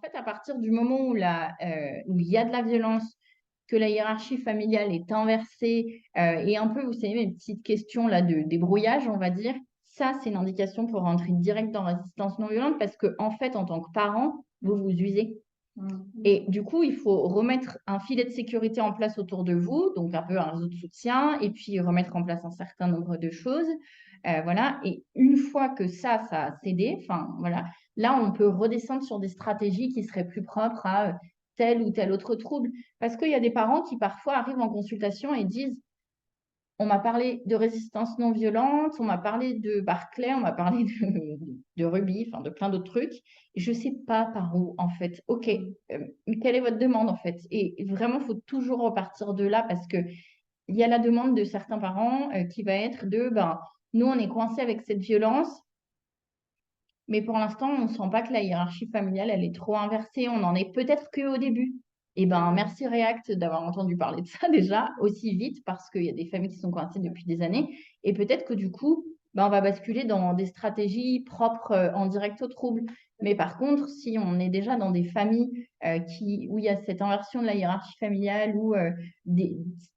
fait, à partir du moment où il y a de la violence, que la hiérarchie familiale est inversée, et un peu, vous savez, mes petites questions là de débrouillage, on va dire, ça, c'est une indication pour rentrer direct dans résistance non violente parce que en fait, en tant que parent, vous vous usez. Et du coup, il faut remettre un filet de sécurité en place autour de vous, donc un peu un réseau de soutien, et puis remettre en place un certain nombre de choses. Voilà. Et une fois que ça a cédé, enfin voilà, là, on peut redescendre sur des stratégies qui seraient plus propres à tel ou tel autre trouble. Parce qu'il y a des parents qui parfois arrivent en consultation et disent, on m'a parlé de résistance non violente, on m'a parlé de Barclay, on m'a parlé de Ruby, enfin de plein d'autres trucs. Et je ne sais pas par où, en fait. OK, quelle est votre demande, en fait? Et vraiment, il faut toujours repartir de là parce que il y a la demande de certains parents qui va être de, ben, nous, on est coincés avec cette violence, mais pour l'instant, on ne sent pas que la hiérarchie familiale, elle est trop inversée. On en est peut-être qu'au début. Eh ben, merci React d'avoir entendu parler de ça déjà aussi vite parce qu'il y a des familles qui sont coincées depuis des années. Et peut-être que du coup, ben, on va basculer dans des stratégies propres en direct au trouble. Mais par contre, si on est déjà dans des familles où il y a cette inversion de la hiérarchie familiale ou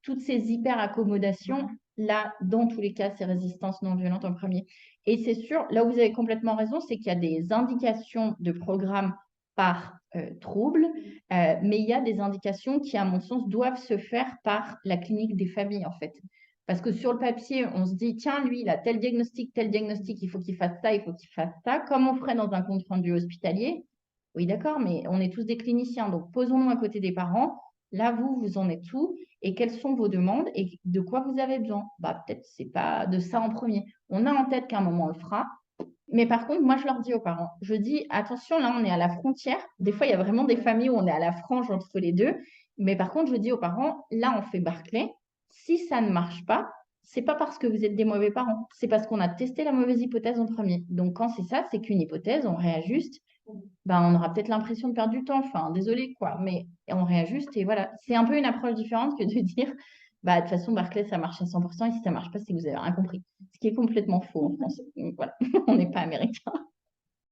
toutes ces hyper-accommodations, là, dans tous les cas, c'est résistance non violente en premier. Et c'est sûr, là où vous avez complètement raison, c'est qu'il y a des indications de programme par trouble, mais il y a des indications qui, à mon sens, doivent se faire par la clinique des familles, en fait. Parce que sur le papier, on se dit, tiens, lui, il a tel diagnostic, il faut qu'il fasse ça, il faut qu'il fasse ça, comme on ferait dans un compte rendu hospitalier. Oui, d'accord, mais on est tous des cliniciens, donc posons-nous à côté des parents. Là, vous en êtes où et quelles sont vos demandes et de quoi vous avez besoin? Bah, peut-être c'est pas de ça en premier. On a en tête qu'à un moment on le fera, mais par contre, moi je leur dis aux parents, je dis attention, là on est à la frontière. Des fois, il y a vraiment des familles où on est à la frange entre les deux. Mais par contre, je dis aux parents, là on fait Barclay. Si ça ne marche pas, c'est pas parce que vous êtes des mauvais parents, c'est parce qu'on a testé la mauvaise hypothèse en premier. Donc quand c'est ça, c'est qu'une hypothèse, on réajuste, ben, on aura peut-être l'impression de perdre du temps. Enfin, désolé, quoi. Mais on réajuste et voilà. C'est un peu une approche différente que de dire, bah, de toute façon, Barclay, ça marche à 100% et si ça marche pas, c'est que vous avez rien compris. Ce qui est complètement faux en France. Donc, voilà, on n'est pas américain.